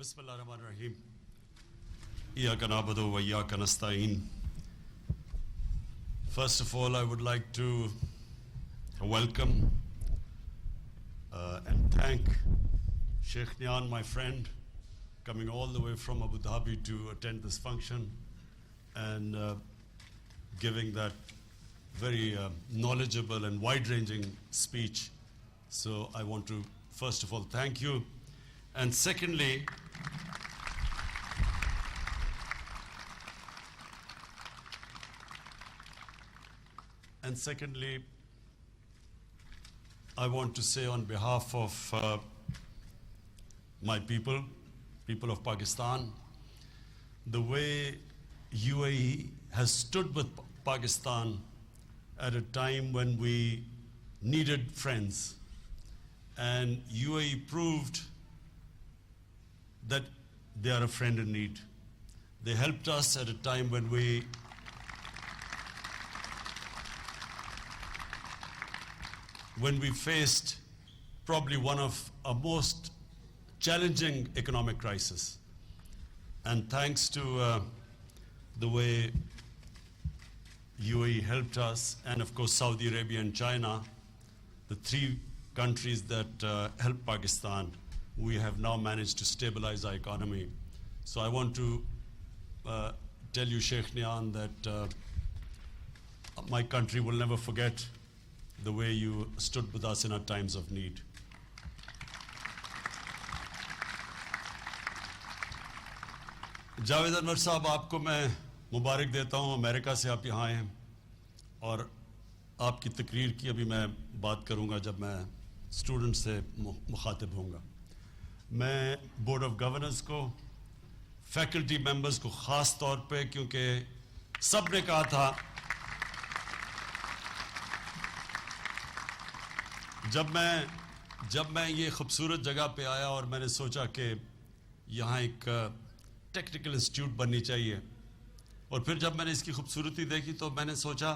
Bismillah ar-Rahman ar-Rahim. Iyyaka na'budu wa iyyaka nasta'een. First of all, I would like to welcome and thank Sheikh Nian, my friend, coming all the way from Abu Dhabi to attend this function and giving that very knowledgeable and wide-ranging speech. So I want to, first of all, thank you. And secondly, I want to say on behalf of my people of Pakistan, the way UAE has stood with Pakistan at a time when we needed friends, and UAE proved that they are a friend in need. They helped us at a time when we faced probably one of our most challenging economic crisis. And thanks to the way UAE helped us, and of course Saudi Arabia and China, the three countries that helped Pakistan, we have now managed to stabilize our economy. So I want to tell you, Sheikh Nian, that my country will never forget the way you stood with us in our times of need. Javed انور صاحب، آپ کو میں مبارک دیتا ہوں، امریکہ سے آپ یہاں آئے ہیں، اور آپ کی تقریر کی ابھی میں بات کروں گا جب میں اسٹوڈنٹ سے مخاطب ہوں گا. میں بورڈ آف گورننس کو، فیکلٹی ممبرز کو خاص طور پہ، کیونکہ سب نے کہا تھا جب میں یہ خوبصورت جگہ پہ آیا اور میں نے سوچا کہ یہاں ایک ٹیکنیکل انسٹیٹیوٹ بننی چاہیے، اور پھر جب میں نے اس کی خوبصورتی دیکھی تو میں نے سوچا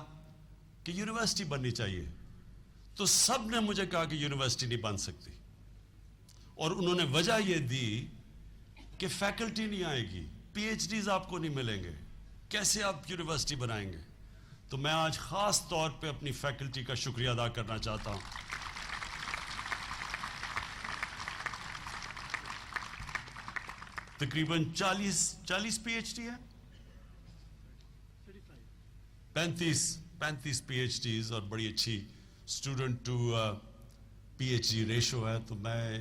کہ یونیورسٹی بننی چاہیے. تو سب نے مجھے کہا کہ یونیورسٹی نہیں بن سکتی، اور انہوں نے وجہ یہ دی کہ فیکلٹی نہیں آئے گی، پی ایچ ڈیز آپ کو نہیں ملیں گے، کیسے آپ یونیورسٹی بنائیں گے. تو میں آج خاص طور پہ اپنی فیکلٹی کا شکریہ ادا کرنا چاہتا ہوں. تقریباً 40 پی ایچ ڈی ہے، 35 پی ایچ ڈیز، اور بڑی اچھی student to P H D ratio ہے. تو میں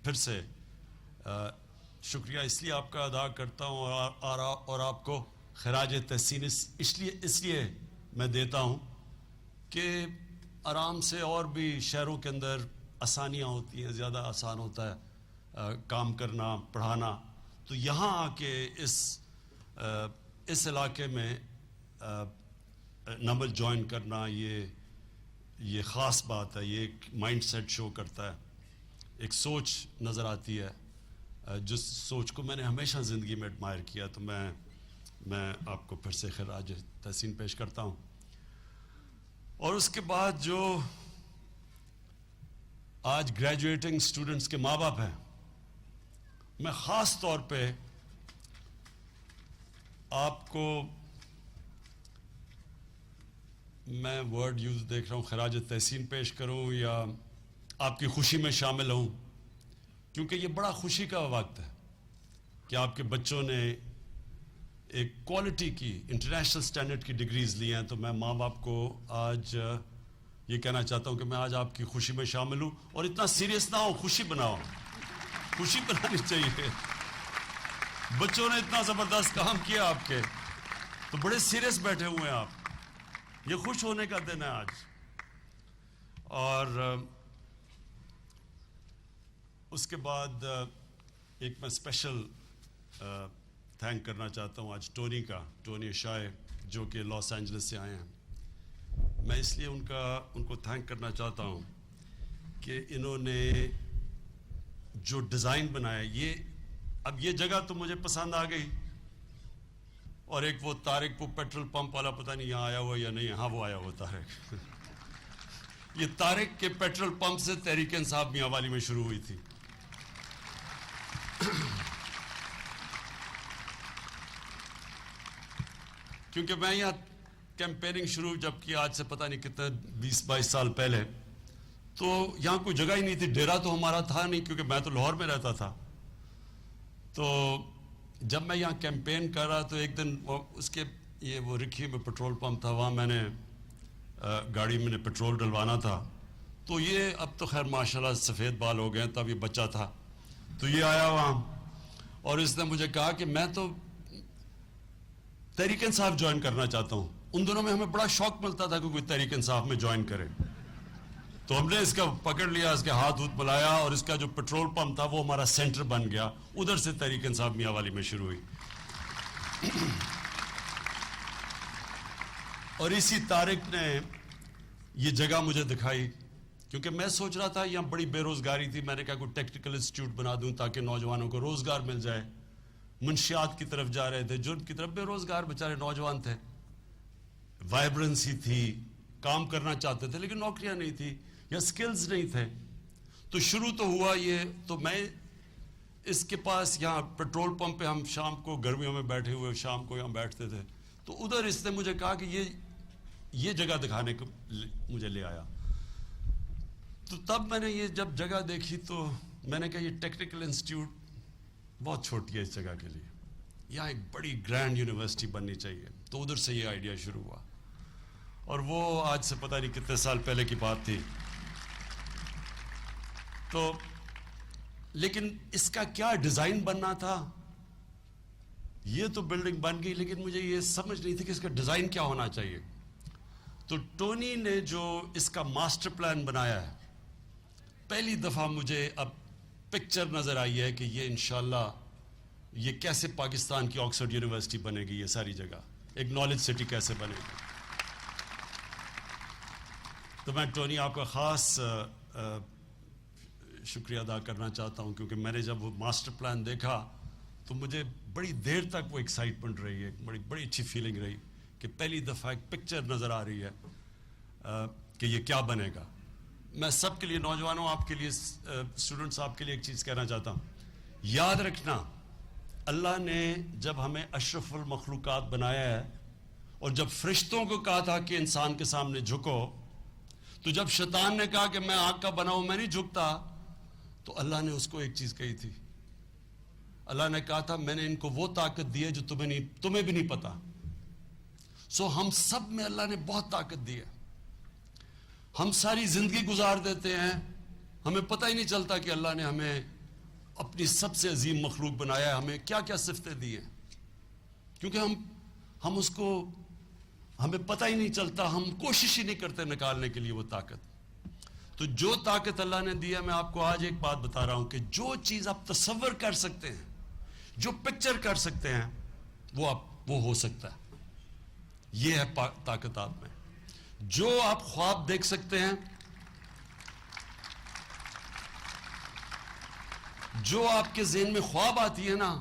پھر سے شکریہ اس لیے آپ کا ادا کرتا ہوں، اور آپ کو خراج تحسین اس لیے میں دیتا ہوں کہ آرام سے اور بھی شہروں کے اندر آسانیاں ہوتی ہیں، زیادہ آسان ہوتا ہے کام کرنا، پڑھانا. تو یہاں آ کے اس علاقے میں نمبر جوائن کرنا، یہ خاص بات ہے. یہ ایک مائنڈ سیٹ شو کرتا ہے، ایک سوچ نظر آتی ہے، جس سوچ کو میں نے ہمیشہ زندگی میں ایڈمائر کیا. تو میں آپ کو پھر سے خراج تحسین پیش کرتا ہوں. اور اس کے بعد جو آج گریجویٹنگ اسٹوڈنٹس کے ماں باپ ہیں، میں خاص طور پہ آپ کو، میں ورڈ یوز دیکھ رہا ہوں، خراج تحسین پیش کروں یا آپ کی خوشی میں شامل ہوں، کیونکہ یہ بڑا خوشی کا وقت ہے کہ آپ کے بچوں نے ایک کوالٹی کی، انٹرنیشنل سٹینڈرڈ کی ڈگریز لی ہیں. تو میں ماں باپ کو آج یہ کہنا چاہتا ہوں کہ میں آج آپ کی خوشی میں شامل ہوں. اور اتنا سیریس نہ ہو، خوشی بناؤ، خوشی بنانی چاہیے. بچوں نے اتنا زبردست کام کیا آپ کے، تو بڑے سیریس بیٹھے ہوئے ہیں آپ. یہ خوش ہونے کا دن ہے آج. اور اس کے بعد ایک میں اسپیشل تھینک کرنا چاہتا ہوں آج ٹونی اشائے، جو کہ لاس اینجلس سے آئے ہیں. میں اس لیے ان کو تھینک کرنا چاہتا ہوں کہ انہوں نے جو ڈیزائن بنایا، اب یہ جگہ تو مجھے پسند آ گئی. اور ایک وہ طارق وہ پیٹرول پمپ والا، پتہ نہیں یہاں آیا ہوا یا نہیں، ہاں وہ آیا ہوا طارق. یہ طارق کے پیٹرول پمپ سے تحریک انصاف میاں والی میں شروع ہوئی تھی. کیونکہ میں یہاں کیمپیننگ شروع جب کی آج سے پتہ نہیں کتنے 20-22 سال پہلے، تو یہاں کوئی جگہ ہی نہیں تھی، ڈیرا تو ہمارا تھا نہیں کیونکہ میں تو لاہور میں رہتا تھا. تو جب میں یہاں کیمپین کر رہا تو ایک دن اس کے یہ وہ رکھی میں پٹرول پمپ تھا، وہاں میں نے گاڑی میں نے پٹرول ڈلوانا تھا. تو یہ اب تو خیر ماشاءاللہ سفید بال ہو گئے، تب یہ بچہ تھا. تو یہ آیا وہاں اور اس نے مجھے کہا کہ میں تو تحریک انصاف جوائن کرنا چاہتا ہوں. ان دنوں میں ہمیں بڑا شوق ملتا تھا کہ کوئی تحریک انصاف میں جوائن کرے. تو ہم نے اس کا پکڑ لیا، اس کے ہاتھ ملایا، اور اس کا جو پٹرول پمپ تھا وہ ہمارا سینٹر بن گیا. ادھر سے تحریک انصاف میاں والی میں شروع ہوئی. اور اسی طارق نے یہ جگہ مجھے دکھائی، کیونکہ میں سوچ رہا تھا یہاں بڑی بے روزگاری تھی. میں نے کہا کوئی ٹیکنیکل انسٹیٹیوٹ بنا دوں تاکہ نوجوانوں کو روزگار مل جائے. منشیات کی طرف جا رہے تھے، جرم کی طرف، بے روزگار بیچارے نوجوان تھے. وائبرنسی تھی، کام کرنا چاہتے تھے لیکن نوکریاں نہیں تھی یا سکلز نہیں تھے. تو شروع تو ہوا یہ. تو میں اس کے پاس یہاں پٹرول پمپ پہ ہم شام کو گرمیوں میں بیٹھے ہوئے شام کو یہاں بیٹھتے تھے. تو ادھر اس نے مجھے کہا کہ یہ جگہ دکھانے کو مجھے لے آیا. تو تب میں نے یہ جب جگہ دیکھی تو میں نے کہا یہ ٹیکنیکل انسٹیٹیوٹ بہت چھوٹی ہے اس جگہ کے لیے، یہاں ایک بڑی گرینڈ یونیورسٹی بننی چاہیے. تو ادھر سے یہ آئیڈیا شروع ہوا، اور وہ آج سے پتہ نہیں کتنے سال پہلے کی بات تھی. تو لیکن اس کا کیا ڈیزائن بننا تھا، یہ تو بلڈنگ بن گئی لیکن مجھے یہ سمجھ نہیں تھی کہ اس کا ڈیزائن کیا ہونا چاہیے. تو ٹونی نے جو اس کا ماسٹر پلان بنایا ہے، پہلی دفعہ مجھے اب پکچر نظر آئی ہے کہ یہ انشاءاللہ یہ کیسے پاکستان کی آکسفورڈ یونیورسٹی بنے گی. یہ ساری جگہ ایک نالج سٹی کیسے بنے گی. تو میں ٹونی آپ کا خاص شکریہ ادا کرنا چاہتا ہوں، کیونکہ میں نے جب وہ ماسٹر پلان دیکھا تو مجھے بڑی دیر تک وہ ایکسائٹمنٹ رہی ہے، بڑی اچھی فیلنگ رہی کہ پہلی دفعہ ایک پکچر نظر آ رہی ہے کہ یہ کیا بنے گا. میں سب کے لیے، نوجوانوں آپ کے لیے، اسٹوڈنٹس آپ کے لیے ایک چیز کہنا چاہتا ہوں. یاد رکھنا اللہ نے جب ہمیں اشرف المخلوقات بنایا ہے اور جب فرشتوں کو کہا تھا کہ انسان کے سامنے جھکو، تو جب شیطان نے کہا کہ میں آگ کا بنا ہوں میں نہیں جھکتا، تو اللہ نے اس کو ایک چیز کہی تھی. اللہ نے کہا تھا میں نے ان کو وہ طاقت دی ہے جو تمہیں بھی نہیں پتا. سو ہم سب میں اللہ نے بہت طاقت دی ہے. ہم ساری زندگی گزار دیتے ہیں، ہمیں پتہ ہی نہیں چلتا کہ اللہ نے ہمیں اپنی سب سے عظیم مخلوق بنایا ہے، ہمیں کیا کیا صفتیں دی ہیں، کیونکہ ہم اس کو ہمیں پتہ ہی نہیں چلتا، ہم کوشش ہی نہیں کرتے نکالنے کے لیے وہ طاقت. تو جو طاقت اللہ نے دی ہے، میں آپ کو آج ایک بات بتا رہا ہوں کہ جو چیز آپ تصور کر سکتے ہیں، جو پکچر کر سکتے ہیں، وہ ہو سکتا ہے. یہ ہے طاقت آپ میں. جو آپ خواب دیکھ سکتے ہیں، جو آپ کے ذہن میں خواب آتی ہے نا،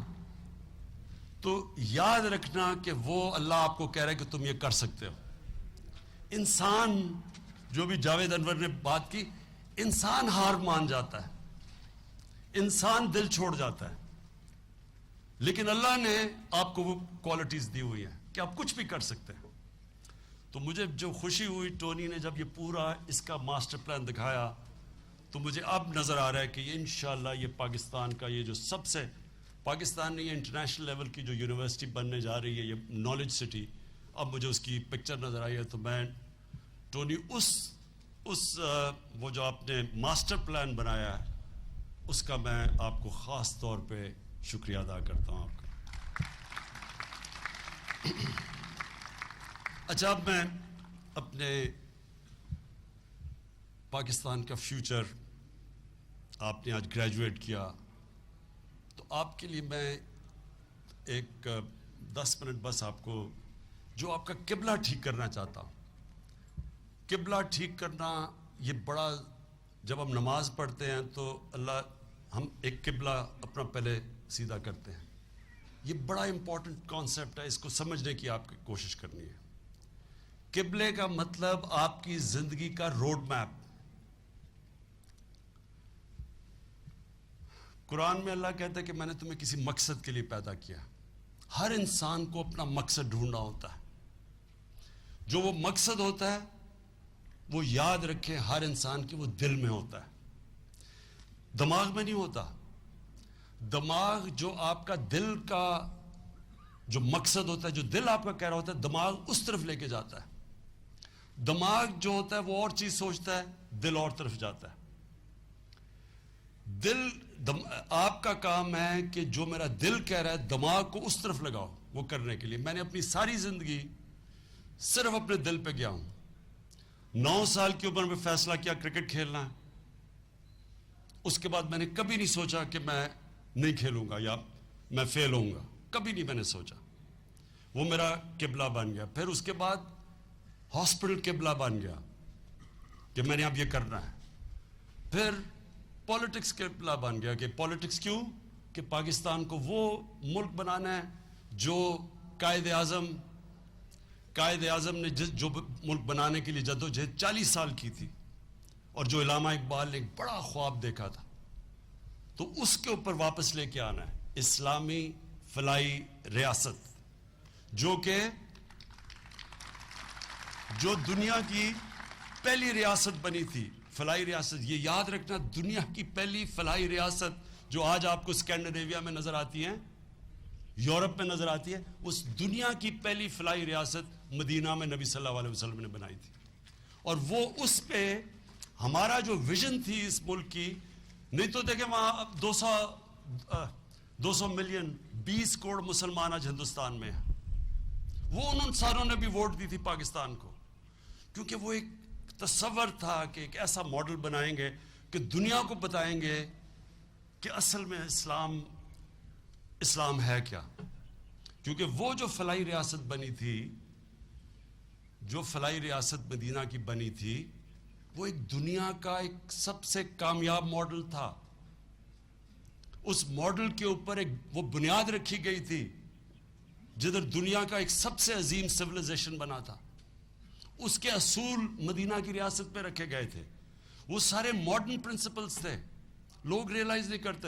تو یاد رکھنا کہ وہ اللہ آپ کو کہہ رہا ہے کہ تم یہ کر سکتے ہو. انسان، جو بھی جاوید انور نے بات کی، انسان ہار مان جاتا ہے، انسان دل چھوڑ جاتا ہے، لیکن اللہ نے آپ کو وہ کوالٹیز دی ہوئی ہیں کہ آپ کچھ بھی کر سکتے ہیں. تو مجھے جو خوشی ہوئی ٹونی نے جب یہ پورا اس کا ماسٹر پلان دکھایا، تو مجھے اب نظر آ رہا ہے کہ یہ انشاءاللہ یہ پاکستان کا یہ جو سب سے، پاکستان نہیں، انٹرنیشنل لیول کی جو یونیورسٹی بننے جا رہی ہے، یہ نالج سٹی، اب مجھے اس کی پکچر نظر آئی ہے. تو میں ٹونی وہ جو آپ نے ماسٹر پلان بنایا ہے، اس کا میں آپ کو خاص طور پہ شکریہ ادا کرتا ہوں آپ کا. اچھا، اب میں اپنے پاکستان کا فیوچر، آپ نے آج گریجویٹ کیا، تو آپ کے لیے میں ایک 10 منٹ بس آپ کو جو آپ کا قبلہ ٹھیک کرنا چاہتا ہوں. قبلہ ٹھیک کرنا یہ بڑا، جب ہم نماز پڑھتے ہیں تو ہم ایک قبلہ اپنا پہلے سیدھا کرتے ہیں. یہ بڑا امپورٹنٹ کانسیپٹ ہے، اس کو سمجھنے کی آپ کی کوشش کرنی ہے. قبلے کا مطلب آپ کی زندگی کا روڈ میپ. قرآن میں اللہ کہتا ہے کہ میں نے تمہیں کسی مقصد کے لیے پیدا کیا. ہر انسان کو اپنا مقصد ڈھونڈنا ہوتا ہے. جو وہ مقصد ہوتا ہے وہ یاد رکھیں ہر انسان کے وہ دل میں ہوتا ہے، دماغ میں نہیں ہوتا. دماغ جو آپ کا دل کا جو مقصد ہوتا ہے، جو دل آپ کا کہہ رہا ہوتا ہے، دماغ اس طرف لے کے جاتا ہے. دماغ جو ہوتا ہے وہ اور چیز سوچتا ہے، دل اور طرف جاتا ہے. آپ کا کام ہے کہ جو میرا دل کہہ رہا ہے دماغ کو اس طرف لگاؤ وہ کرنے کے لیے. میں نے اپنی ساری زندگی صرف اپنے دل پہ گیا ہوں. 9 سال کی عمر میں فیصلہ کیا کرکٹ کھیلنا ہے. اس کے بعد میں نے کبھی نہیں سوچا کہ میں نہیں کھیلوں گا یا میں فیل ہوں گا، کبھی نہیں میں نے سوچا. وہ میرا قبلہ بن گیا. پھر اس کے بعد ہاسپٹل قبلہ بن گیا کہ میں نے اب یہ کرنا ہے. پھر پالیٹکس قبلہ بن گیا کہ پالیٹکس کیوں، کہ پاکستان کو وہ ملک بنانا ہے جو قائد اعظم نے جو ملک بنانے کے لیے جدوجہد 40 سال کی تھی، اور جو علامہ اقبال نے ایک بڑا خواب دیکھا تھا، تو اس کے اوپر واپس لے کے آنا ہے. اسلامی فلاحی ریاست جو دنیا کی پہلی ریاست بنی تھی، فلاحی ریاست. یہ یاد رکھنا، دنیا کی پہلی فلاحی ریاست جو آج آپ کو اسکینڈینیویا میں نظر آتی ہیں، یورپ میں نظر آتی ہے، اس دنیا کی پہلی فلاحی ریاست مدینہ میں نبی صلی اللہ علیہ وسلم نے بنائی تھی. اور وہ اس پہ ہمارا جو ویژن تھی اس ملک کی، نہیں تو دیکھیں وہاں 200 ملین 20 کروڑ مسلمان آج ہندوستان میں ہیں. وہ ان ساروں نے بھی ووٹ دی تھی پاکستان کو، کیونکہ وہ ایک تصور تھا کہ ایک ایسا ماڈل بنائیں گے کہ دنیا کو بتائیں گے کہ اصل میں اسلام ہے کیا. کیونکہ وہ جو فلاحی ریاست بنی تھی، جو فلاحی ریاست مدینہ کی بنی تھی، وہ ایک دنیا کا ایک سب سے کامیاب ماڈل تھا. اس ماڈل کے اوپر ایک وہ بنیاد رکھی گئی تھی جدھر دنیا کا ایک سب سے عظیم سویلائزیشن بنا تھا. اس کے اصول مدینہ کی ریاست پہ رکھے گئے تھے. وہ سارے ماڈرن پرنسپلز تھے، لوگ ریئلائز نہیں کرتے.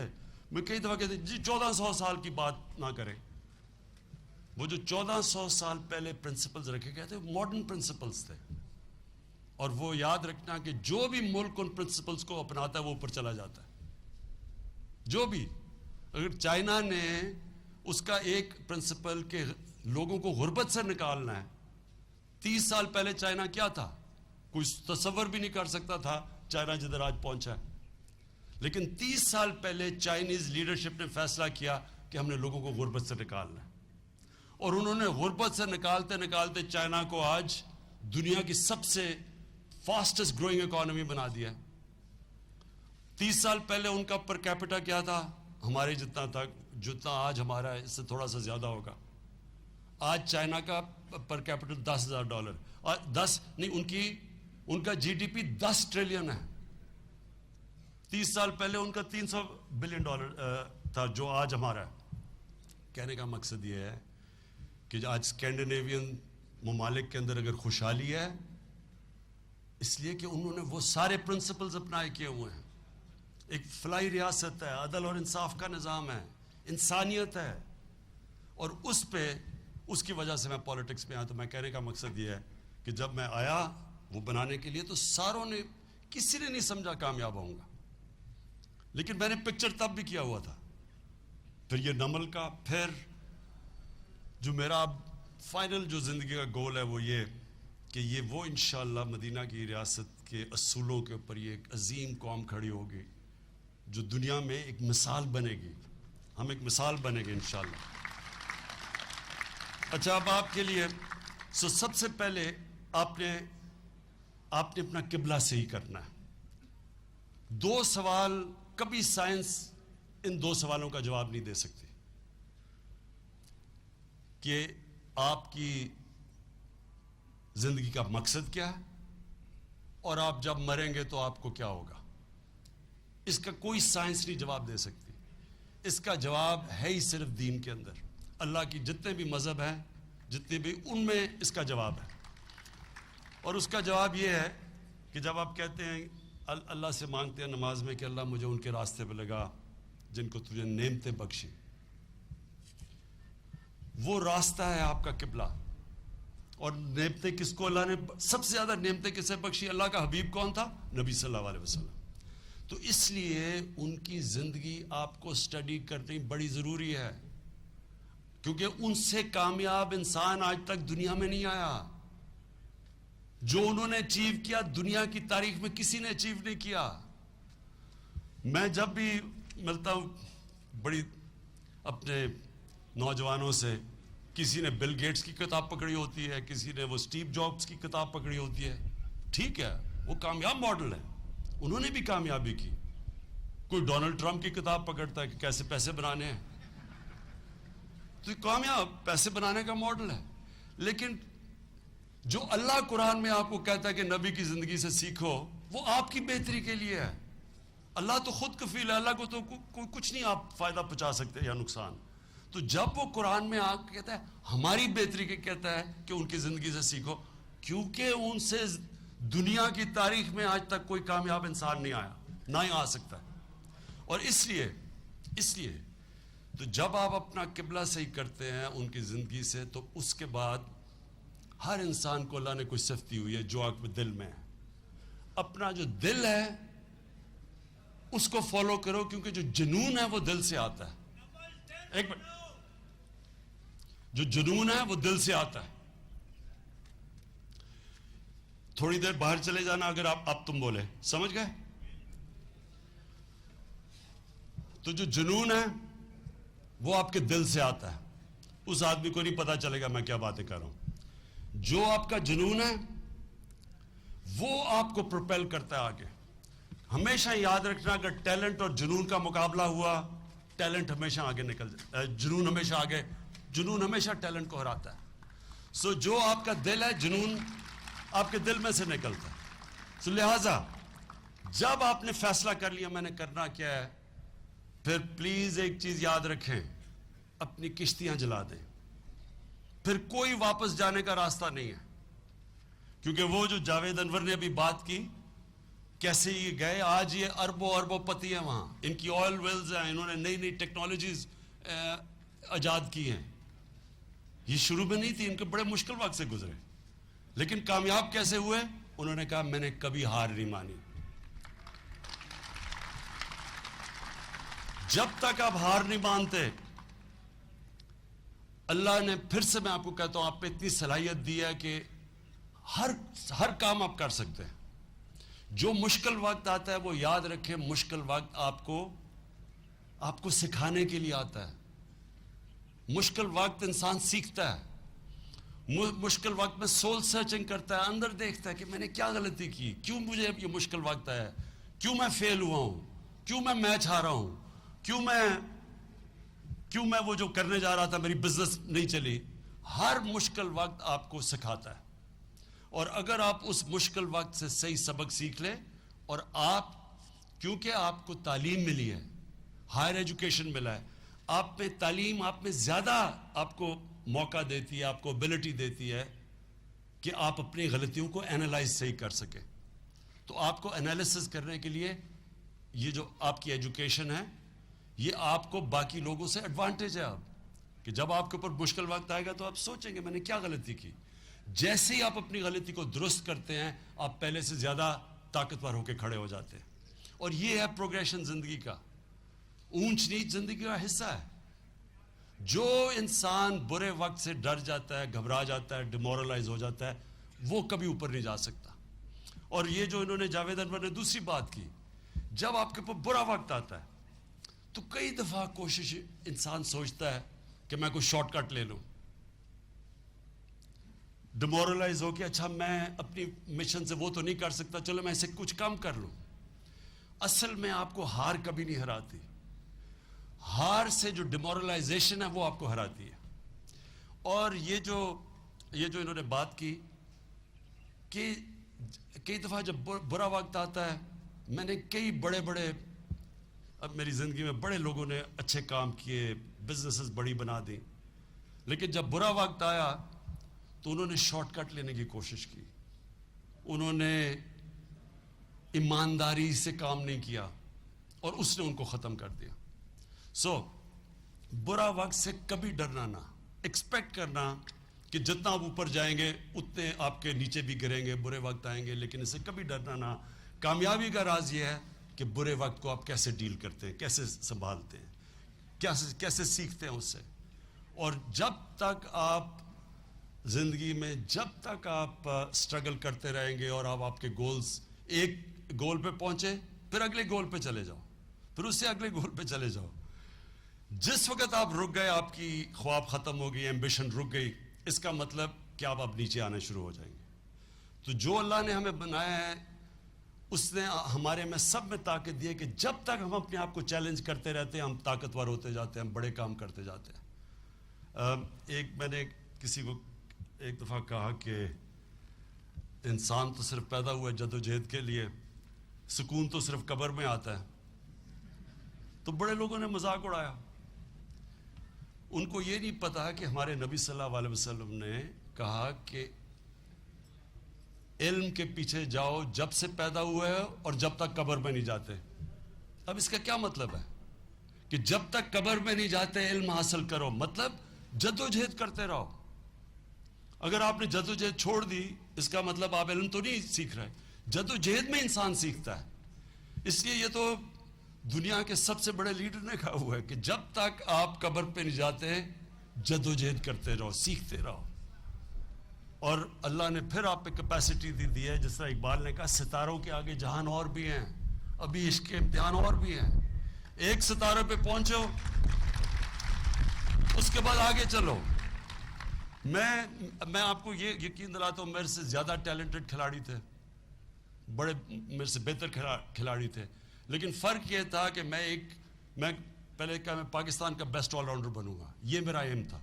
میں کئی دفعہ کہتے جی 1400 سال کی بات نہ کریں. وہ جو 1400 سال پہلے پرنسپلز رکھے گئے تھے ماڈرن پرنسپلز تھے. اور وہ یاد رکھنا کہ جو بھی ملک ان پرنسپلز کو اپناتا ہے وہ اوپر چلا جاتا ہے. جو بھی، اگر چائنا نے اس کا ایک پرنسپل کہ لوگوں کو غربت سے نکالنا ہے، 30 سال پہلے چائنا کیا تھا؟ کوئی تصور بھی نہیں کر سکتا تھا چائنا جدھر آج پہنچا ہے. لیکن 30 سال پہلے چائنیز لیڈرشپ نے فیصلہ کیا کہ ہم نے لوگوں کو غربت سے نکالنا ہے. اور انہوں نے غربت سے نکالتے نکالتے چائنا کو آج دنیا کی سب سے فاسٹسٹ گروئنگ اکانومی بنا دیا. 30 سال پہلے ان کا پر کیپٹا کیا تھا؟ ہمارے جتنا تھا، جتنا آج ہمارا ہے اس سے تھوڑا سا زیادہ ہوگا. آج چائنا کا پر کیپٹل $10,000، 10 نہیں، ان کا جی ڈی پی 10 ٹریلین ہے. 30 سال پہلے ان کا $300 بلین تھا جو آج ہمارا ہے. کہنے کا مقصد یہ ہے کہ آج اسکینڈینیوین ممالک کے اندر اگر خوشحالی ہے، اس لیے کہ انہوں نے وہ سارے پرنسپلز اپنائے کیے ہوئے ہیں. ایک فلاحی ریاست ہے، عدل اور انصاف کا نظام ہے، انسانیت ہے. اور اس کی وجہ سے میں پالیٹکس میں آیا. تو میں کہنے کا مقصد یہ ہے کہ جب میں آیا وہ بنانے کے لیے تو کسی نے نہیں سمجھا کامیاب ہوں گا. لیکن میں نے پکچر تب بھی کیا ہوا تھا. پھر یہ نمل کا، پھر جو میرا فائنل جو زندگی کا گول ہے وہ یہ کہ یہ وہ انشاءاللہ مدینہ کی ریاست کے اصولوں کے اوپر یہ ایک عظیم قوم کھڑی ہوگی جو دنیا میں ایک مثال بنے گی. ہم ایک مثال بنے گے انشاءاللہ. اچھا، اب آپ کے لیے سب سے پہلے آپ نے اپنا قبلہ صحیح کرنا ہے. 2 سوال کبھی سائنس ان 2 سوالوں کا جواب نہیں دے سکتی کہ آپ کی زندگی کا مقصد کیا ہے اور آپ جب مریں گے تو آپ کو کیا ہوگا. اس کا کوئی سائنس نہیں جواب دے سکتی. اس کا جواب ہے ہی صرف دین کے اندر. اللہ کی جتنے بھی مذہب ہیں، جتنے بھی، ان میں اس کا جواب ہے. اور اس کا جواب یہ ہے کہ جب آپ کہتے ہیں اللہ سے مانگتے ہیں نماز میں کہ اللہ مجھے ان کے راستے پہ لگا جن کو تجھے نعمتیں بخشی، وہ راستہ ہے آپ کا قبلہ. اور نعمتیں کس کو اللہ نے سب سے زیادہ نعمتیں کسے بخشی؟ اللہ کا حبیب کون تھا؟ نبی صلی اللہ علیہ وسلم. تو اس لیے ان کی زندگی آپ کو اسٹڈی کرنی بڑی ضروری ہے، کیونکہ ان سے کامیاب انسان آج تک دنیا میں نہیں آیا. جو انہوں نے اچیو کیا دنیا کی تاریخ میں کسی نے اچیو نہیں کیا. میں جب بھی ملتا ہوں بڑی اپنے نوجوانوں سے، کسی نے بل گیٹس کی کتاب پکڑی ہوتی ہے، کسی نے وہ سٹیو جابس کی کتاب پکڑی ہوتی ہے. ٹھیک ہے، وہ کامیاب ماڈل ہے، انہوں نے بھی کامیابی کی. کوئی ڈونلڈ ٹرمپ کی کتاب پکڑتا ہے کہ کیسے پیسے بنانے ہیں، تو یہ کامیاب پیسے بنانے کا ماڈل ہے. لیکن جو اللہ قرآن میں آپ کو کہتا ہے کہ نبی کی زندگی سے سیکھو، وہ آپ کی بہتری کے لیے ہے. اللہ تو خود کفیل ہے، اللہ کو تو کچھ نہیں آپ فائدہ پہنچا سکتے یا نقصان. تو جب وہ قرآن میں آپ کہتا ہے ہماری بہتری کے کہتا ہے کہ ان کی زندگی سے سیکھو، کیونکہ ان سے دنیا کی تاریخ میں آج تک کوئی کامیاب انسان نہیں آیا، نہ ہی آ سکتا ہے. اور اس لیے تو جب آپ اپنا قبلہ صحیح کرتے ہیں ان کی زندگی سے، تو اس کے بعد ہر انسان کو اللہ نے کوئی صفت دی ہوئی ہے جو آپ کے دل میں ہے. اپنا جو دل ہے اس کو فالو کرو، کیونکہ جو جنون ہے وہ دل سے آتا ہے. ایک منٹ، جو جنون ہے وہ دل سے آتا ہے. تھوڑی دیر باہر چلے جانا، اگر آپ تم بولے، سمجھ گئے؟ تو جو جنون ہے وہ آپ کے دل سے آتا ہے. اس آدمی کو نہیں پتا چلے گا میں کیا باتیں کر رہا ہوں. جو آپ کا جنون ہے وہ آپ کو پروپیل کرتا ہے آگے. ہمیشہ یاد رکھنا، اگر ٹیلنٹ اور جنون کا مقابلہ ہوا، ٹیلنٹ ہمیشہ آگے نکل جائے، جنون ہمیشہ آگے، جنون ہمیشہ ٹیلنٹ کو ہراتا ہے. سو جو آپ کا دل ہے، جنون آپ کے دل میں سے نکلتا ہے. سو لہذا جب آپ نے فیصلہ کر لیا میں نے کرنا کیا ہے، پھر پلیز ایک چیز یاد رکھیں، اپنی کشتیاں جلا دیں. پھر کوئی واپس جانے کا راستہ نہیں ہے. کیونکہ وہ جو جاوید انور نے ابھی بات کی، کیسے یہ گئے، آج یہ اربوں پتی ہیں وہاں، ان کی آئل ویلز ہیں، انہوں نے نئی ٹیکنالوجیز ایجاد کی ہیں. یہ شروع میں نہیں تھی، ان کے بڑے مشکل وقت سے گزرے، لیکن کامیاب کیسے ہوئے؟ انہوں نے کہا میں نے کبھی ہار نہیں مانی. جب تک آپ ہار نہیں مانتے، اللہ نے پھر سے میں آپ کو کہتا ہوں آپ پہ اتنی صلاحیت دی ہے کہ ہر کام آپ کر سکتے ہیں. جو مشکل وقت آتا ہے وہ یاد رکھیں، مشکل وقت آپ کو سکھانے کے لیے آتا ہے. مشکل وقت انسان سیکھتا ہے. مشکل وقت میں سول سرچنگ کرتا ہے، اندر دیکھتا ہے کہ میں نے کیا غلطی کی، کیوں مجھے اب یہ مشکل وقت آیا ہے، کیوں میں فیل ہوا ہوں، کیوں میں میچ ہارا ہوں، کیوں میں وہ جو کرنے جا رہا تھا میری بزنس نہیں چلی. ہر مشکل وقت آپ کو سکھاتا ہے. اور اگر آپ اس مشکل وقت سے صحیح سبق سیکھ لیں، اور کیونکہ آپ کو تعلیم ملی ہے، ہائر ایجوکیشن ملا ہے، آپ میں تعلیم آپ میں زیادہ آپ کو موقع دیتی ہے، آپ کو ابیلٹی دیتی ہے کہ آپ اپنی غلطیوں کو اینالائز صحیح کر سکیں. تو آپ کو انالیسس کرنے کے لیے یہ جو آپ کی ایجوکیشن ہے، یہ آپ کو باقی لوگوں سے ایڈوانٹیج ہے اب، کہ جب آپ کے اوپر مشکل وقت آئے گا تو آپ سوچیں گے میں نے کیا غلطی کی. جیسے ہی آپ اپنی غلطی کو درست کرتے ہیں، آپ پہلے سے زیادہ طاقتور ہو کے کھڑے ہو جاتے ہیں. اور یہ ہے پروگریشن زندگی کا. اونچ نیچ زندگی کا حصہ ہے. جو انسان برے وقت سے ڈر جاتا ہے، گھبرا جاتا ہے، ڈیمورلائز ہو جاتا ہے، وہ کبھی اوپر نہیں جا سکتا. اور یہ جو انہوں نے جاوید انور نے دوسری بات کی، جب آپ کے اوپر برا وقت آتا ہے تو کئی دفعہ کوشش انسان سوچتا ہے کہ میں کوئی شارٹ کٹ لے لوں، ڈیمورلائز ہو کے اچھا میں اپنی مشن سے وہ تو نہیں کر سکتا، چلو میں اسے کچھ کم کر لوں. اصل میں آپ کو ہار کبھی نہیں ہراتی. ہار سے جو ڈیمورلائزیشن ہے وہ آپ کو ہراتی ہے. اور یہ جو انہوں نے بات کی کہ کئی دفعہ جب برا وقت آتا ہے، میں نے کئی بڑے اب میری زندگی میں بڑے لوگوں نے اچھے کام کیے، بزنسز بڑی بنا دی، لیکن جب برا وقت آیا تو انہوں نے شارٹ کٹ لینے کی کوشش کی. انہوں نے ایمانداری سے کام نہیں کیا اور اس نے ان کو ختم کر دیا. سو برا وقت سے کبھی ڈرنا نہ، ایکسپیکٹ کرنا کہ جتنا آپ اوپر جائیں گے اتنے آپ کے نیچے بھی گریں گے, برے وقت آئیں گے, لیکن اس سے کبھی ڈرنا نہ. کامیابی کا راز یہ ہے کہ برے وقت کو آپ کیسے ڈیل کرتے ہیں, کیسے سنبھالتے ہیں, کیسے سیکھتے ہیں اس سے. اور جب تک آپ زندگی میں جب تک آپ سٹرگل کرتے رہیں گے اور آپ کے گولز, ایک گول پہ پہنچے پھر اگلے گول پہ چلے جاؤ, پھر اس سے اگلے گول پہ چلے جاؤ. جس وقت آپ رک گئے, آپ کی خواب ختم ہو گئی, ایمبیشن رک گئی, اس کا مطلب کہ آپ اب نیچے آنے شروع ہو جائیں گے. تو جو اللہ نے ہمیں بنایا ہے اس نے ہمارے میں سب میں طاقت دی ہے کہ جب تک ہم اپنے آپ کو چیلنج کرتے رہتے ہیں ہم طاقتور ہوتے جاتے ہیں, ہم بڑے کام کرتے جاتے ہیں. میں نے کسی کو ایک دفعہ کہا کہ انسان تو صرف پیدا ہوا ہے جدوجہد کے لیے, سکون تو صرف قبر میں آتا ہے. تو بڑے لوگوں نے مذاق اڑایا. ان کو یہ نہیں پتا کہ ہمارے نبی صلی اللہ علیہ وسلم نے کہا کہ علم کے پیچھے جاؤ جب سے پیدا ہوئے ہو اور جب تک قبر میں نہیں جاتے. اب اس کا کیا مطلب ہے کہ جب تک قبر میں نہیں جاتے علم حاصل کرو, مطلب جدوجہد کرتے رہو. اگر آپ نے جدوجہد چھوڑ دی اس کا مطلب آپ علم تو نہیں سیکھ رہے. جدوجہد میں انسان سیکھتا ہے. اس لیے یہ تو دنیا کے سب سے بڑے لیڈر نے کہا ہوا ہے کہ جب تک آپ قبر پہ نہیں جاتے جدوجہد کرتے رہو, سیکھتے رہو. اور اللہ نے پھر آپ پہ کیپیسٹی دی ہے, جس طرح اقبال نے کہا ستاروں کے آگے جہان اور بھی ہیں, ابھی عشق کے امتحان اور بھی ہیں. ایک ستارے پہ پہنچو اس کے بعد آگے چلو. میں آپ کو یہ یقین دلاتا ہوں, میرے سے زیادہ ٹیلنٹڈ کھلاڑی تھے, بڑے میرے سے بہتر کھلاڑی تھے, لیکن فرق یہ تھا کہ میں پہلے کہا میں پاکستان کا بیسٹ آل راؤنڈر بنوں گا, یہ میرا ایم تھا.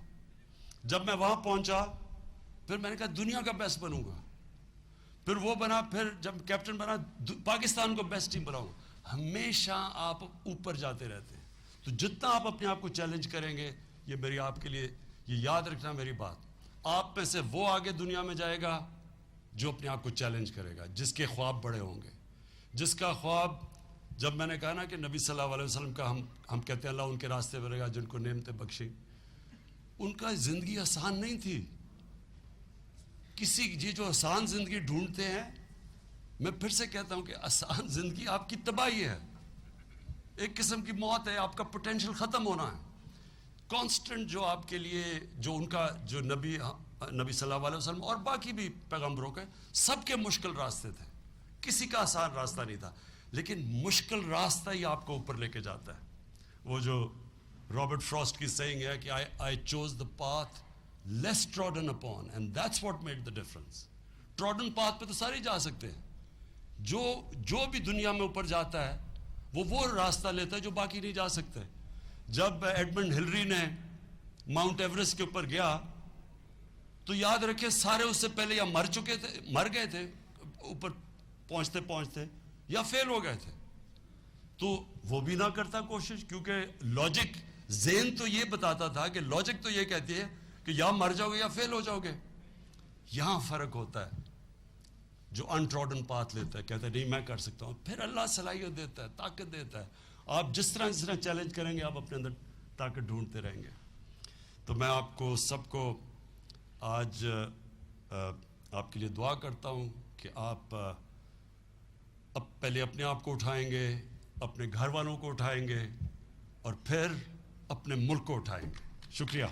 جب میں وہاں پہنچا پھر میں نے کہا دنیا کا بیسٹ بنوں گا, پھر وہ بنا, پھر جب کیپٹن بنا پاکستان کو بیسٹ ٹیم بناؤں گا. ہمیشہ آپ اوپر جاتے رہتے ہیں. تو جتنا آپ اپنے آپ کو چیلنج کریں گے, یہ میری آپ کے لیے یہ یاد رکھنا میری بات, آپ میں سے وہ آگے دنیا میں جائے گا جو اپنے آپ کو چیلنج کرے گا, جس کے خواب بڑے ہوں گے, جس کا خواب, جب میں نے کہا نا کہ نبی صلی اللہ علیہ وسلم کا ہم کہتے ہیں اللہ ان کے راستے میں رہے گا جن کو نعمتیں بخشیں, ان کا زندگی آسان نہیں تھی. یہ جو آسان زندگی ڈھونڈتے ہیں, میں پھر سے کہتا ہوں کہ آسان زندگی آپ کی تباہی ہے, ایک قسم کی موت ہے, آپ کا پوٹینشیل ختم ہونا ہے. کانسٹنٹ جو آپ کے لیے, جو ان کا جو نبی صلی اللہ علیہ وسلم اور باقی بھی پیغمبروں کے سب کے مشکل راستے تھے, کسی کا آسان راستہ نہیں تھا, لیکن مشکل راستہ ہی آپ کو اوپر لے کے جاتا ہے. وہ جو رابرٹ فراسٹ کی سیئنگ ہے کہ I chose the path less trodden upon and that's what made the difference. Trodden path پہ تو سارے جا سکتے ہیں, جو بھی دنیا میں اوپر جاتا ہے وہ راستہ لیتا ہے جو باقی نہیں جا سکتے. جب ایڈمنڈ ہلری نے ماؤنٹ ایوریسٹ کے اوپر گیا تو یاد رکھیں سارے اس سے پہلے یا مر گئے تھے اوپر پہنچتے پہنچتے, یا فیل ہو گئے تھے. تو وہ بھی نہ کرتا کوشش, کیونکہ لاجک ذہن تو یہ بتاتا تھا کہ لاجک تو یہ کہتی ہے کہ یا مر جاؤ گے یا فیل ہو جاؤ گے. یہاں فرق ہوتا ہے, جو انٹراڈن پاتھ لیتا ہے کہتا ہے نہیں میں کر سکتا ہوں, پھر اللہ صلاحیت دیتا ہے, طاقت دیتا ہے. آپ جس طرح چیلنج کریں گے آپ اپنے اندر طاقت ڈھونڈتے رہیں گے. تو میں آپ کو سب کو آج آپ کے لیے دعا کرتا ہوں کہ آپ اب پہلے اپنے آپ کو اٹھائیں گے, اپنے گھر والوں کو اٹھائیں گے, اور پھر اپنے ملک کو اٹھائیں گے. شکریہ.